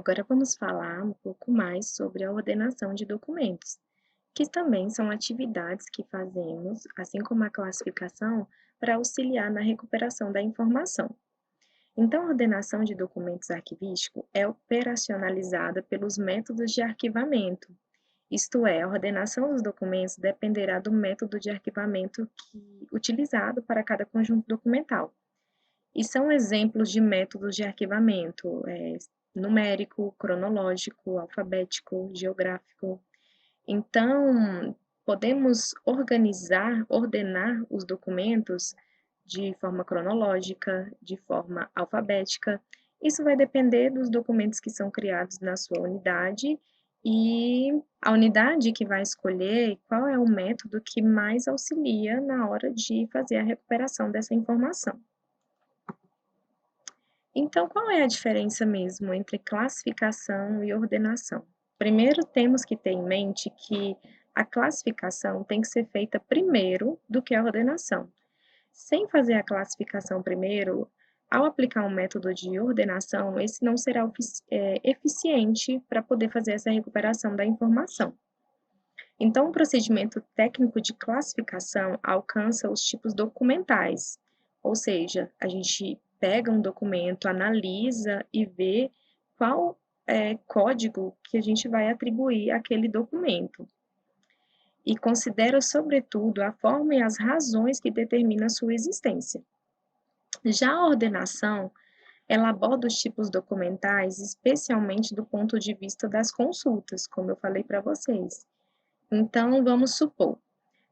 Agora vamos falar um pouco mais sobre a ordenação de documentos, que também são atividades que fazemos, assim como a classificação, para auxiliar na recuperação da informação. Então, a ordenação de documentos arquivísticos é operacionalizada pelos métodos de arquivamento, isto é, a ordenação dos documentos dependerá do método de arquivamento utilizado para cada conjunto documental. E são exemplos de métodos de arquivamento, numérico, cronológico, alfabético, geográfico. Então, podemos ordenar os documentos de forma cronológica, de forma alfabética. Isso vai depender dos documentos que são criados na sua unidade e a unidade que vai escolher qual é o método que mais auxilia na hora de fazer a recuperação dessa informação. Então, qual é a diferença mesmo entre classificação e ordenação? Primeiro, temos que ter em mente que a classificação tem que ser feita primeiro do que a ordenação. Sem fazer a classificação primeiro, ao aplicar um método de ordenação, esse não será eficiente para poder fazer essa recuperação da informação. Então, o procedimento técnico de classificação alcança os tipos documentais, ou seja, a gente pega um documento, analisa e vê qual código que a gente vai atribuir àquele documento. E considera, sobretudo, a forma e as razões que determinam a sua existência. Já a ordenação, ela aborda os tipos documentais, especialmente do ponto de vista das consultas, como eu falei para vocês. Então, vamos supor,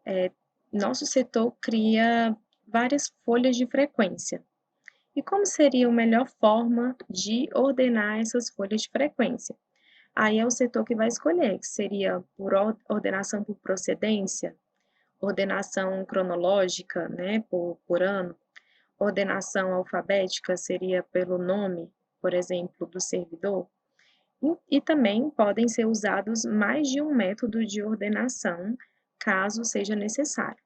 eh, nosso setor cria várias folhas de frequência. E como seria a melhor forma de ordenar essas folhas de frequência? Aí é o setor que vai escolher, que seria por ordenação por procedência, ordenação cronológica, né, por ano, ordenação alfabética seria pelo nome, por exemplo, do servidor, e também podem ser usados mais de um método de ordenação, caso seja necessário.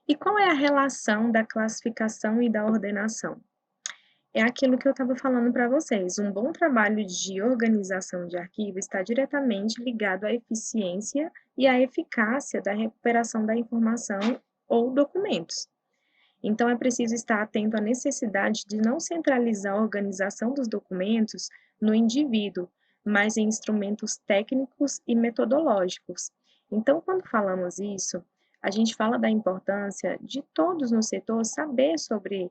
E qual é a relação da classificação e da ordenação? É aquilo que eu estava falando para vocês. Um bom trabalho de organização de arquivo está diretamente ligado à eficiência e à eficácia da recuperação da informação ou documentos. Então, é preciso estar atento à necessidade de não centralizar a organização dos documentos no indivíduo, mas em instrumentos técnicos e metodológicos. Então, quando falamos isso, a gente fala da importância de todos no setor saber sobre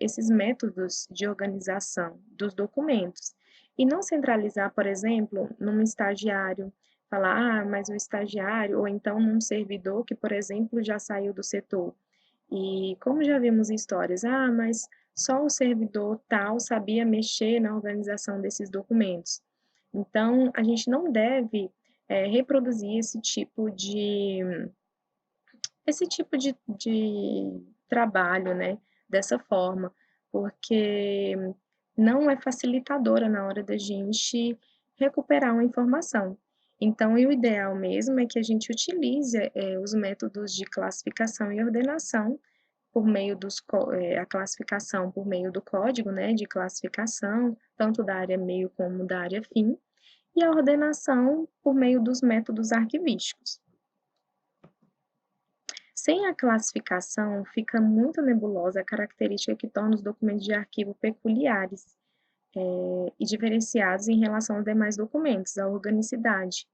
esses métodos de organização dos documentos e não centralizar, por exemplo, num estagiário, falar, mas o estagiário, ou então num servidor que, por exemplo, já saiu do setor. E como já vimos histórias, mas só o servidor tal sabia mexer na organização desses documentos. Então, a gente não deve reproduzir esse tipo de trabalho, né, dessa forma, porque não é facilitadora na hora da gente recuperar uma informação. Então, e o ideal mesmo é que a gente utilize os métodos de classificação e ordenação por meio a classificação por meio do código, né, de classificação, tanto da área meio como da área fim, e a ordenação por meio dos métodos arquivísticos. Sem a classificação, fica muito nebulosa a característica que torna os documentos de arquivo peculiares, e diferenciados em relação aos demais documentos, a organicidade.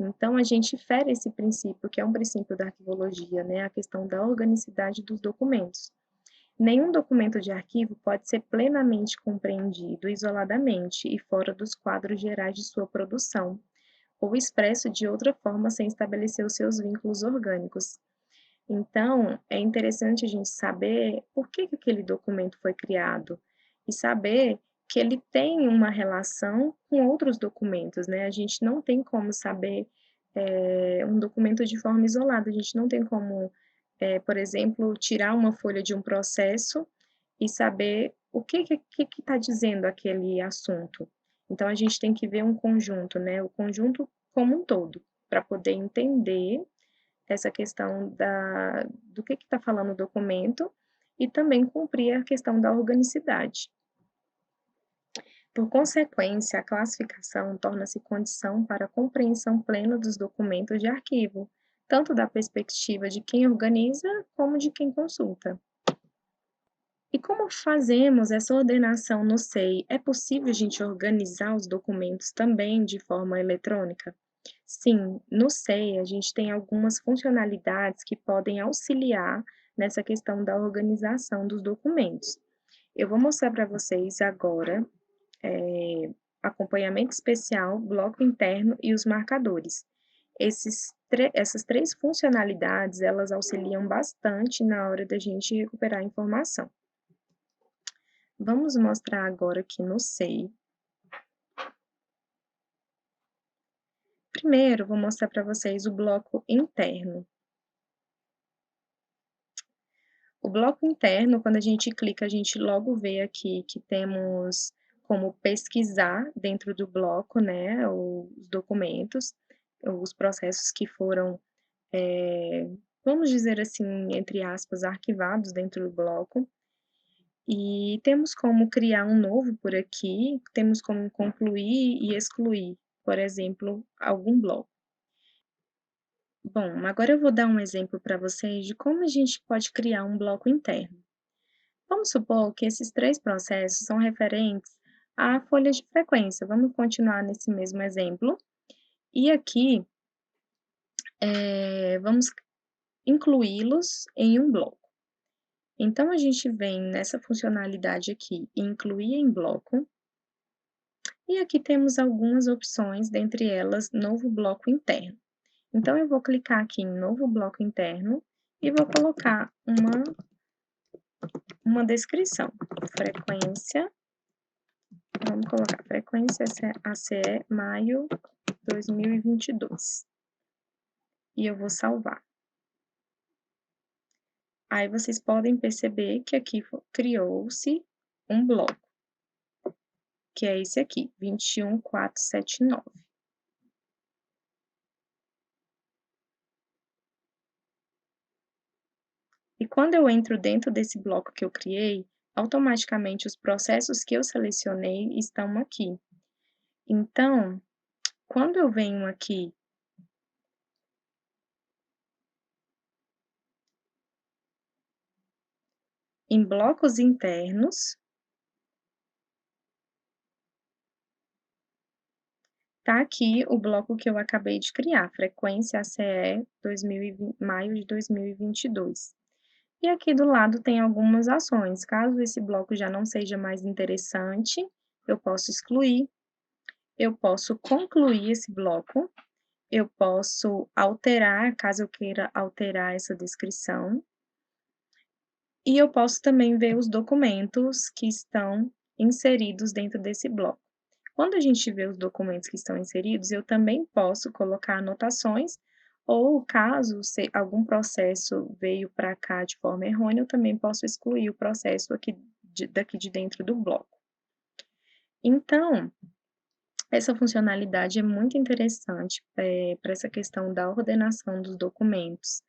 Então, a gente fere esse princípio, que é um princípio da arquivologia, né, a questão da organicidade dos documentos. Nenhum documento de arquivo pode ser plenamente compreendido isoladamente e fora dos quadros gerais de sua produção, ou expresso de outra forma sem estabelecer os seus vínculos orgânicos. Então, é interessante a gente saber por que aquele documento foi criado e saber que ele tem uma relação com outros documentos, né? A gente não tem como saber um documento de forma isolada, a gente não tem como, por exemplo, tirar uma folha de um processo e saber o que está dizendo aquele assunto. Então, a gente tem que ver um conjunto, né? O conjunto como um todo, para poder entender essa questão do que está falando o documento e também cumprir a questão da organicidade. Por consequência, a classificação torna-se condição para a compreensão plena dos documentos de arquivo, tanto da perspectiva de quem organiza como de quem consulta. E como fazemos essa ordenação no SEI? É possível a gente organizar os documentos também de forma eletrônica? Sim, no SEI a gente tem algumas funcionalidades que podem auxiliar nessa questão da organização dos documentos. Eu vou mostrar para vocês agora acompanhamento especial, bloco interno e os marcadores. Essas três funcionalidades, elas auxiliam bastante na hora da gente recuperar a informação. Vamos mostrar agora aqui no SEI. Primeiro, vou mostrar para vocês o bloco interno. O bloco interno, quando a gente clica, a gente logo vê aqui que temos como pesquisar dentro do bloco, né, os documentos, os processos que foram, vamos dizer assim, entre aspas, arquivados dentro do bloco. E temos como criar um novo por aqui, temos como concluir e excluir, por exemplo, algum bloco. Bom, agora eu vou dar um exemplo para vocês de como a gente pode criar um bloco interno. Vamos supor que esses três processos são referentes a folhas de frequência. Vamos continuar nesse mesmo exemplo. E aqui, vamos incluí-los em um bloco. Então, a gente vem nessa funcionalidade aqui, incluir em bloco. E aqui temos algumas opções, dentre elas, novo bloco interno. Então, eu vou clicar aqui em novo bloco interno e vou colocar uma descrição. Frequência, vamos colocar frequência ACE maio 2022. E eu vou salvar. Aí vocês podem perceber que aqui criou-se um bloco, que é esse aqui, 21479. E quando eu entro dentro desse bloco que eu criei, automaticamente os processos que eu selecionei estão aqui. Então, quando eu venho aqui em blocos internos, tá aqui o bloco que eu acabei de criar, frequência ACE 2020, maio de 2022. E aqui do lado tem algumas ações. Caso esse bloco já não seja mais interessante, eu posso excluir, eu posso concluir esse bloco, eu posso alterar, caso eu queira alterar essa descrição, e eu posso também ver os documentos que estão inseridos dentro desse bloco. Quando a gente vê os documentos que estão inseridos, eu também posso colocar anotações, ou caso algum processo veio para cá de forma errônea, eu também posso excluir o processo daqui de dentro do bloco. Então, essa funcionalidade é muito interessante para essa questão da ordenação dos documentos,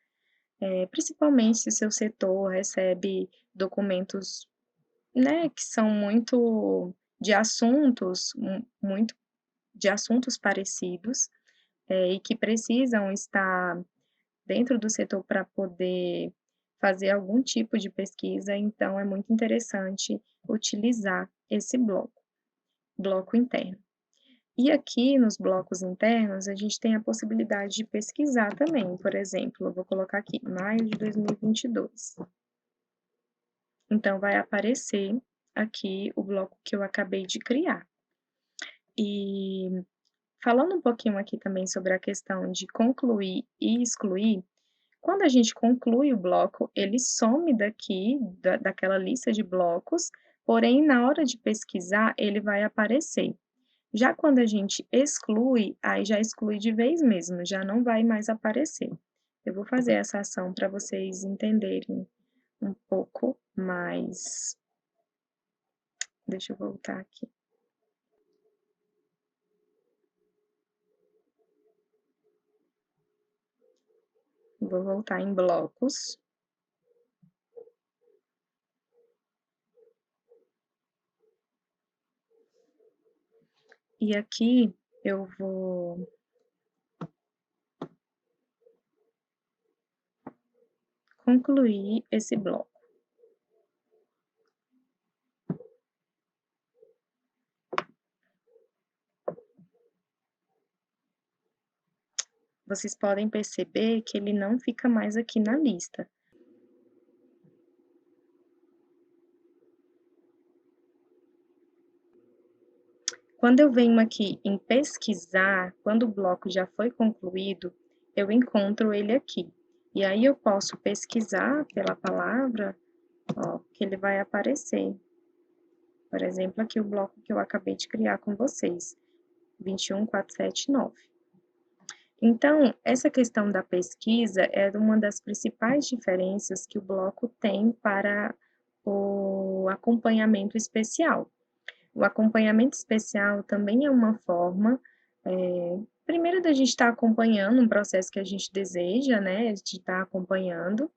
principalmente se o seu setor recebe documentos, né, que são muito de assuntos, muito de assuntos parecidos, e que precisam estar dentro do setor para poder fazer algum tipo de pesquisa, então é muito interessante utilizar esse bloco interno. E aqui nos blocos internos, a gente tem a possibilidade de pesquisar também, por exemplo, eu vou colocar aqui, maio de 2022. Então, vai aparecer aqui o bloco que eu acabei de criar. E falando um pouquinho aqui também sobre a questão de concluir e excluir, quando a gente conclui o bloco, ele some daqui, daquela lista de blocos, porém, na hora de pesquisar, ele vai aparecer. Já quando a gente exclui, aí já exclui de vez mesmo, já não vai mais aparecer. Eu vou fazer essa ação para vocês entenderem um pouco mais. Deixa eu voltar aqui. Vou voltar em blocos. E aqui eu vou concluir esse bloco. Vocês podem perceber que ele não fica mais aqui na lista. Quando eu venho aqui em pesquisar, quando o bloco já foi concluído, eu encontro ele aqui. E aí eu posso pesquisar pela palavra, ó, que ele vai aparecer. Por exemplo, aqui o bloco que eu acabei de criar com vocês, 21479. Então, essa questão da pesquisa é uma das principais diferenças que o bloco tem para o acompanhamento especial. O acompanhamento especial também é uma forma, primeiro, da gente estar acompanhando um processo que a gente deseja, né, de estar acompanhando,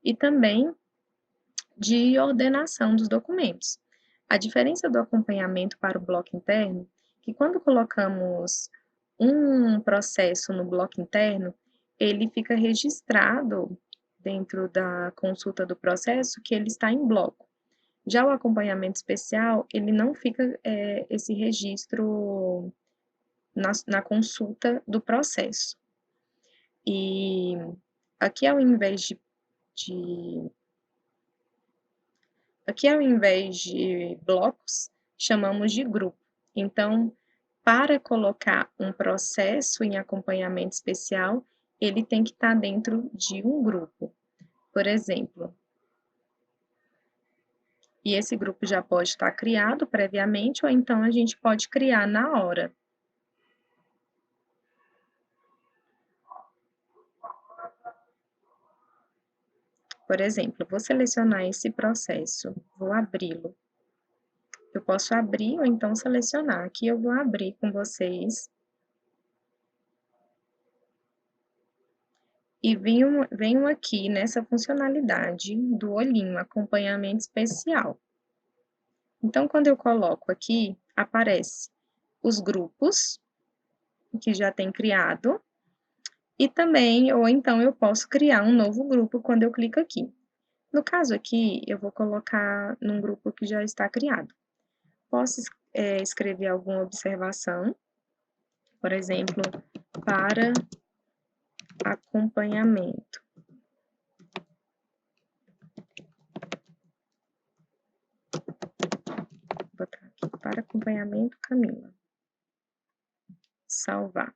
e também de ordenação dos documentos. A diferença do acompanhamento para o bloco interno, que quando colocamos um processo no bloco interno, ele fica registrado dentro da consulta do processo que ele está em bloco. Já o acompanhamento especial, ele não fica esse registro na consulta do processo. E aqui, ao invés aqui, ao invés de blocos, chamamos de grupo. Então, para colocar um processo em acompanhamento especial, ele tem que estar dentro de um grupo, por exemplo. E esse grupo já pode estar criado previamente, ou então a gente pode criar na hora. Por exemplo, vou selecionar esse processo, vou abri-lo. Eu posso abrir ou então selecionar. Aqui eu vou abrir com vocês. E venho aqui nessa funcionalidade do olhinho, acompanhamento especial. Então, quando eu coloco aqui, aparece os grupos que já tem criado, e também, ou então eu posso criar um novo grupo quando eu clico aqui. No caso aqui, eu vou colocar num grupo que já está criado. Posso escrever alguma observação, por exemplo, para acompanhamento. Vou botar aqui, para acompanhamento, Camila. Salvar.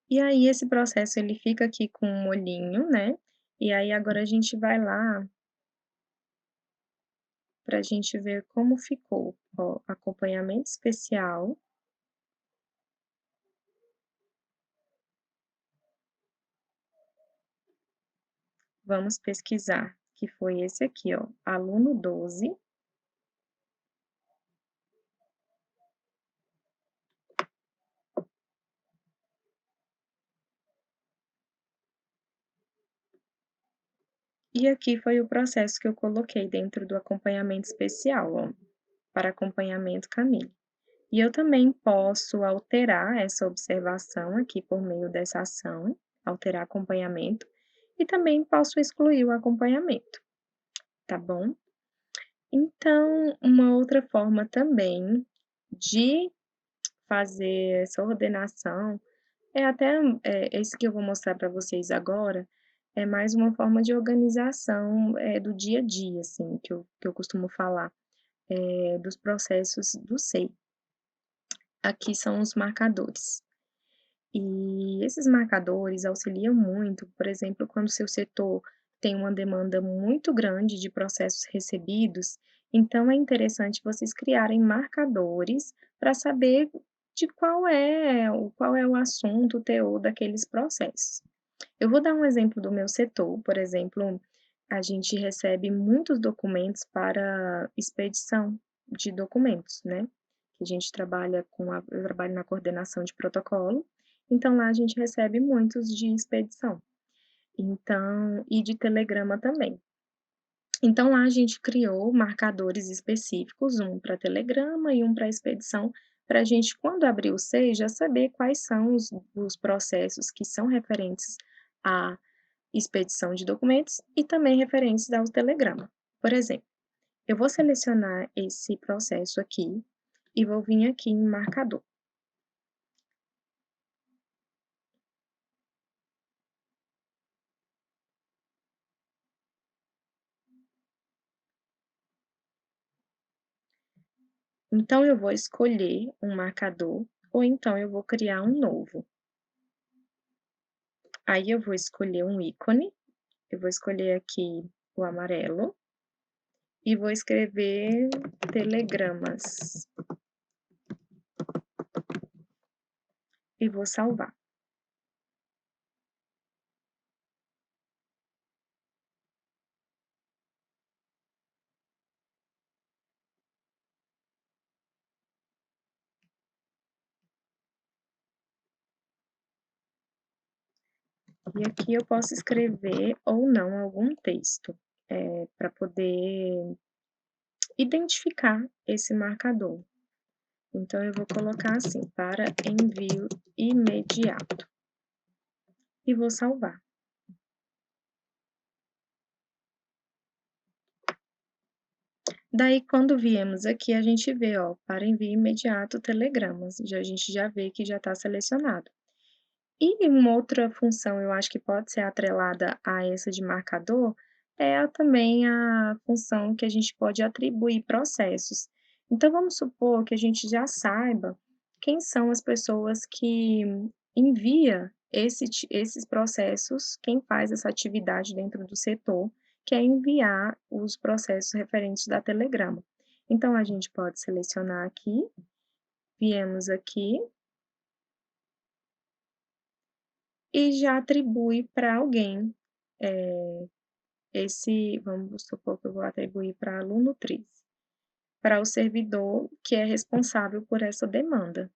E aí, esse processo, ele fica aqui com um olhinho, né? E aí, agora a gente vai lá para a gente ver como ficou. Ó, acompanhamento especial. Vamos pesquisar, que foi esse aqui, ó, aluno 12. E aqui foi o processo que eu coloquei dentro do acompanhamento especial, ó, para acompanhamento Camille. E eu também posso alterar essa observação aqui por meio dessa ação, alterar acompanhamento, e também posso excluir o acompanhamento, tá bom? Então, uma outra forma também de fazer essa ordenação é até esse que eu vou mostrar para vocês agora, é mais uma forma de organização do dia a dia, assim, que eu costumo falar, dos processos do SEI. Aqui são os marcadores. E esses marcadores auxiliam muito, por exemplo, quando o seu setor tem uma demanda muito grande de processos recebidos, então é interessante vocês criarem marcadores para saber de qual é o assunto, o teor daqueles processos. Eu vou dar um exemplo do meu setor, por exemplo, a gente recebe muitos documentos para expedição de documentos, né? A gente trabalha eu trabalho na coordenação de protocolo, então lá a gente recebe muitos de expedição. Então, e de telegrama também. Então, lá a gente criou marcadores específicos, um para telegrama e um para expedição, para a gente, quando abrir o SEI, já saber quais são os processos que são referentes à expedição de documentos e também referentes ao telegrama. Por exemplo, eu vou selecionar esse processo aqui e vou vir aqui em marcador. Então, eu vou escolher um marcador ou então eu vou criar um novo. Aí eu vou escolher um ícone, eu vou escolher aqui o amarelo e vou escrever telegramas e vou salvar. E aqui eu posso escrever ou não algum texto, para poder identificar esse marcador. Então eu vou colocar assim: "Para envio imediato", e vou salvar. Daí quando viemos aqui a gente vê, ó, "Para envio imediato telegramas", a gente já vê que já está selecionado. E uma outra função eu acho que pode ser atrelada a essa de marcador, também a função que a gente pode atribuir processos. Então vamos supor que a gente já saiba quem são as pessoas que envia esses processos, quem faz essa atividade dentro do setor, que é enviar os processos referentes da telegrama. Então a gente pode selecionar aqui, viemos aqui e já atribui para alguém, vamos supor que eu vou atribuir para aluno 3, para o servidor que é responsável por essa demanda.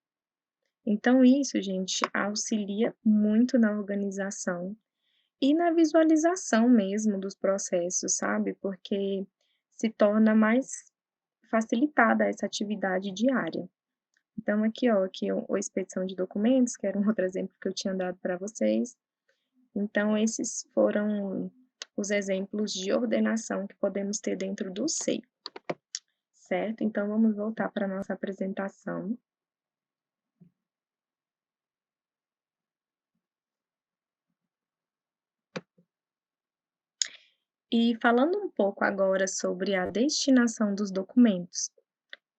Então isso, gente, auxilia muito na organização e na visualização mesmo dos processos, sabe, porque se torna mais facilitada essa atividade diária. Então aqui, ó, aqui o expedição de documentos, que era um outro exemplo que eu tinha dado para vocês. Então, esses foram os exemplos de ordenação que podemos ter dentro do SEI, certo? Então, vamos voltar para a nossa apresentação. E falando um pouco agora sobre a destinação dos documentos.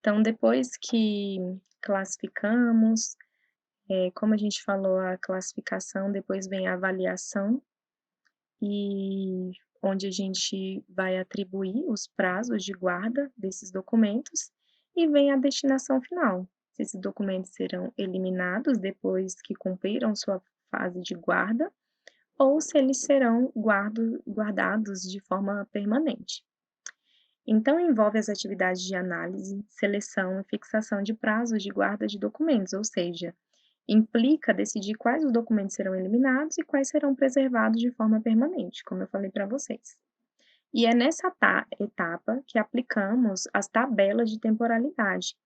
Então, depois que classificamos, como a gente falou, a classificação, depois vem a avaliação, e onde a gente vai atribuir os prazos de guarda desses documentos, e vem a destinação final. Se esses documentos serão eliminados depois que cumpriram sua fase de guarda, ou se eles serão guardados de forma permanente. Então, envolve as atividades de análise, seleção e fixação de prazos de guarda de documentos, ou seja, implica decidir quais os documentos serão eliminados e quais serão preservados de forma permanente, como eu falei para vocês. E é nessa etapa que aplicamos as tabelas de temporalidade,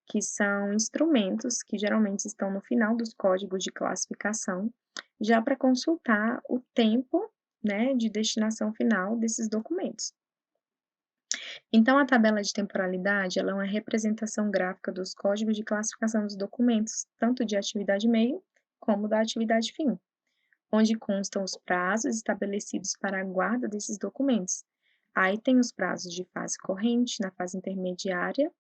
que são instrumentos que geralmente estão no final dos códigos de classificação, já para consultar o tempo, né, de destinação final desses documentos. Então, a tabela de temporalidade, ela é uma representação gráfica dos códigos de classificação dos documentos, tanto de atividade meio como da atividade fim, onde constam os prazos estabelecidos para a guarda desses documentos. Aí tem os prazos de fase corrente, na fase intermediária,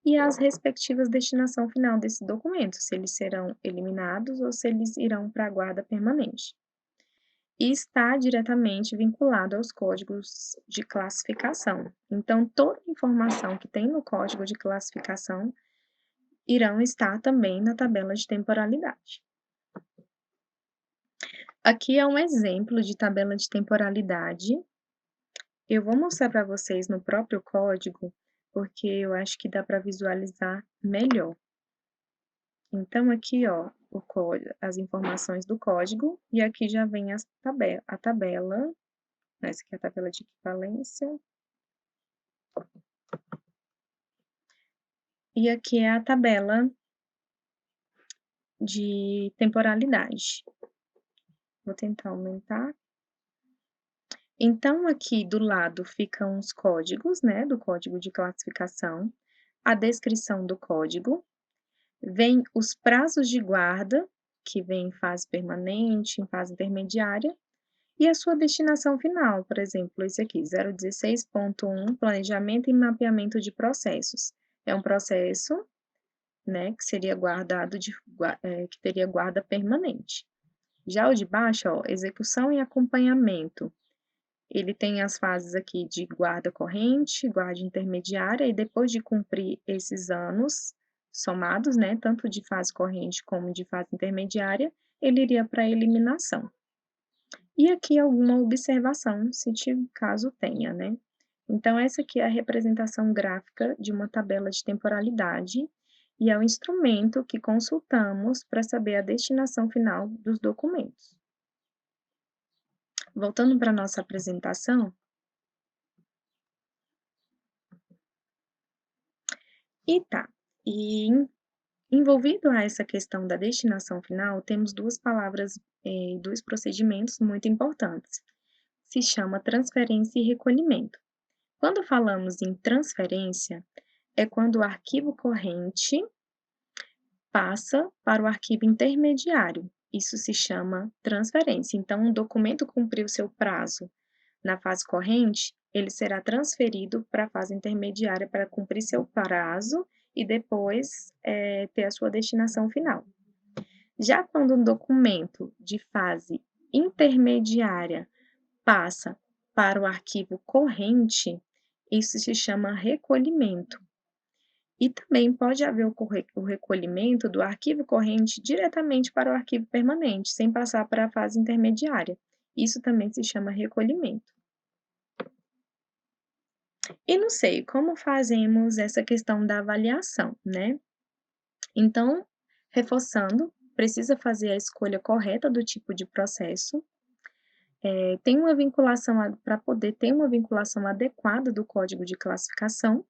e as respectivas destinação final desses documentos, se eles serão eliminados ou se eles irão para a guarda permanente. E está diretamente vinculado aos códigos de classificação. Então, toda informação que tem no código de classificação irão estar também na tabela de temporalidade. Aqui é um exemplo de tabela de temporalidade. Eu vou mostrar para vocês no próprio código, porque eu acho que dá para visualizar melhor. Então, aqui, ó, as informações do código, e aqui já vem a tabela, essa aqui é a tabela de equivalência, e aqui é a tabela de temporalidade. Vou tentar aumentar. Então, aqui do lado ficam os códigos, né, do código de classificação, a descrição do código, vem os prazos de guarda, que vem em fase permanente, em fase intermediária, e a sua destinação final, por exemplo, esse aqui, 016.1, planejamento e mapeamento de processos. É um processo, né, que seria guardado que teria guarda permanente. Já o de baixo, ó, execução e acompanhamento. Ele tem as fases aqui de guarda corrente, guarda intermediária, e depois de cumprir esses anos somados, né, tanto de fase corrente como de fase intermediária, ele iria para a eliminação. E aqui alguma observação, se caso tenha, né. Então essa aqui é a representação gráfica de uma tabela de temporalidade, e é o instrumento que consultamos para saber a destinação final dos documentos. Voltando para a nossa apresentação. E tá, e envolvido a essa questão da destinação final, temos 2 palavras, 2 procedimentos muito importantes. Se chama transferência e recolhimento. Quando falamos em transferência, é quando o arquivo corrente passa para o arquivo intermediário. Isso se chama transferência. Então, um documento cumpriu seu prazo na fase corrente, ele será transferido para a fase intermediária para cumprir seu prazo e depois, ter a sua destinação final. Já quando um documento de fase intermediária passa para o arquivo corrente, isso se chama recolhimento. E também pode haver o recolhimento do arquivo corrente diretamente para o arquivo permanente, sem passar para a fase intermediária. Isso também se chama recolhimento. E não sei, como fazemos essa questão da avaliação, né? Então, reforçando, precisa fazer a escolha correta do tipo de processo, tem uma vinculação para poder ter uma vinculação adequada do código de classificação,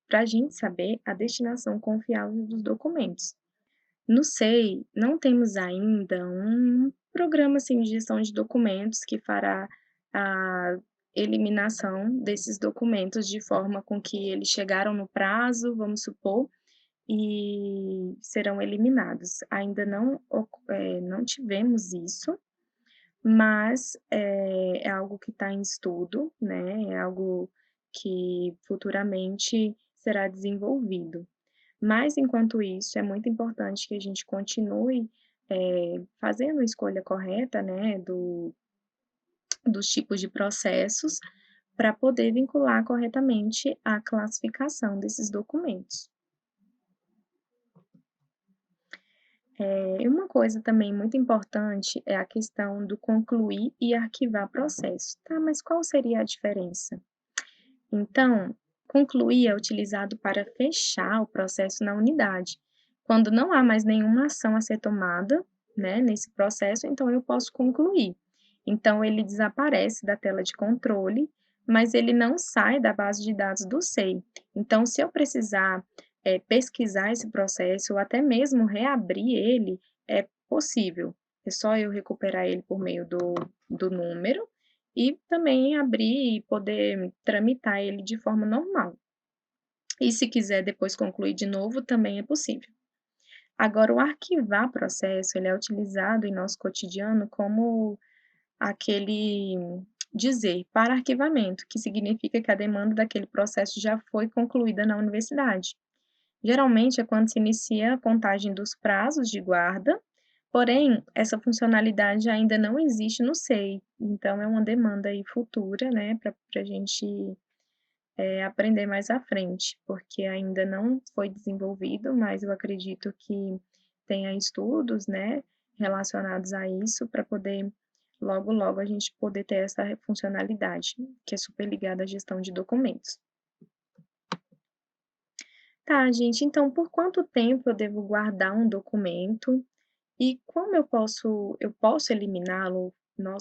para a gente saber a destinação confiável dos documentos. No SEI, não temos ainda um programa, assim, de gestão de documentos que fará a eliminação desses documentos de forma com que eles chegaram no prazo, vamos supor, e serão eliminados. Ainda não tivemos isso, mas, é algo que está em estudo, né, é algo que futuramente será desenvolvido. Mas, enquanto isso, é muito importante que a gente continue, fazendo a escolha correta, né, dos tipos de processos, para poder vincular corretamente a classificação desses documentos. E uma coisa também muito importante é a questão do concluir e arquivar processo. Tá, mas qual seria a diferença? Então, concluir é utilizado para fechar o processo na unidade. Quando não há mais nenhuma ação a ser tomada, né, nesse processo, então eu posso concluir. Então, ele desaparece da tela de controle, mas ele não sai da base de dados do SEI. Então, se eu precisar, pesquisar esse processo ou até mesmo reabrir ele, é possível. É só eu recuperar ele por meio do número e também abrir e poder tramitar ele de forma normal. E se quiser depois concluir de novo, também é possível. Agora, o arquivar processo, ele é utilizado em nosso cotidiano como aquele dizer para arquivamento, que significa que a demanda daquele processo já foi concluída na universidade. Geralmente é quando se inicia a contagem dos prazos de guarda, porém, essa funcionalidade ainda não existe no SEI, então é uma demanda aí futura, né, para a gente, aprender mais à frente, porque ainda não foi desenvolvido, mas eu acredito que tenha estudos, né, relacionados a isso para poder logo, logo a gente poder ter essa funcionalidade, que é super ligada à gestão de documentos. Tá, gente, então por quanto tempo eu devo guardar um documento e como eu posso eliminá-lo?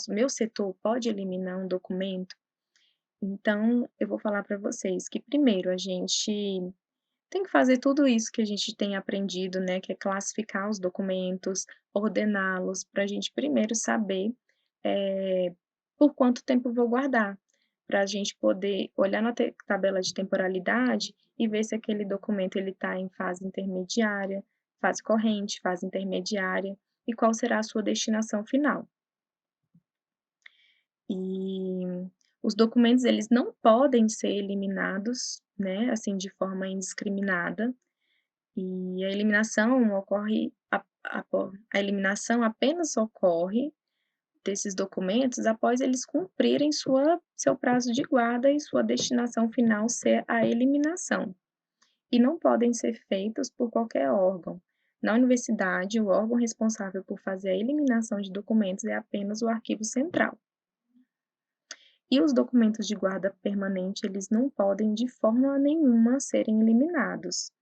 Meu setor pode eliminar um documento? Então, eu vou falar para vocês que primeiro a gente Tem que fazer tudo isso que a gente tem aprendido, né, que é classificar os documentos, ordená-los, para a gente primeiro saber, eh, por quanto tempo eu vou guardar, para a gente poder olhar na tabela de temporalidade e ver se aquele documento ele está em fase intermediária, fase corrente, fase intermediária e qual será a sua destinação final. E os documentos eles não podem ser eliminados, né, assim, de forma indiscriminada, e a eliminação ocorre a eliminação apenas ocorre desses documentos após eles cumprirem seu prazo de guarda e sua destinação final ser a eliminação, e não podem ser feitos por qualquer órgão. Na universidade, o órgão responsável por fazer a eliminação de documentos é apenas o arquivo central. E os documentos de guarda permanente, eles não podem de forma nenhuma serem eliminados,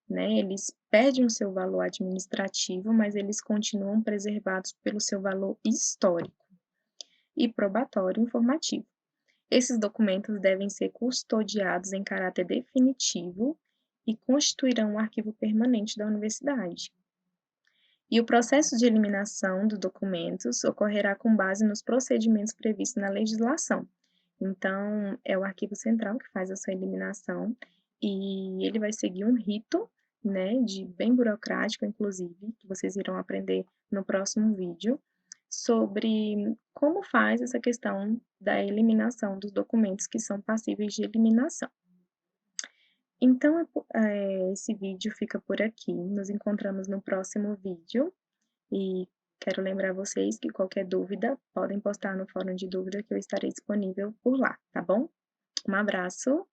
né, eles perdem o seu valor administrativo, mas eles continuam preservados pelo seu valor histórico e probatório informativo. Esses documentos devem ser custodiados em caráter definitivo e constituirão um arquivo permanente da universidade. E o processo de eliminação dos documentos ocorrerá com base nos procedimentos previstos na legislação. Então, é o arquivo central que faz essa eliminação e ele vai seguir um rito, né, de bem burocrático, inclusive, que vocês irão aprender no próximo vídeo, sobre como faz essa questão da eliminação dos documentos que são passíveis de eliminação. Então, esse vídeo fica por aqui. Nos encontramos no próximo vídeo. E quero lembrar vocês que qualquer dúvida, podem postar no fórum de dúvida que eu estarei disponível por lá, tá bom? Um abraço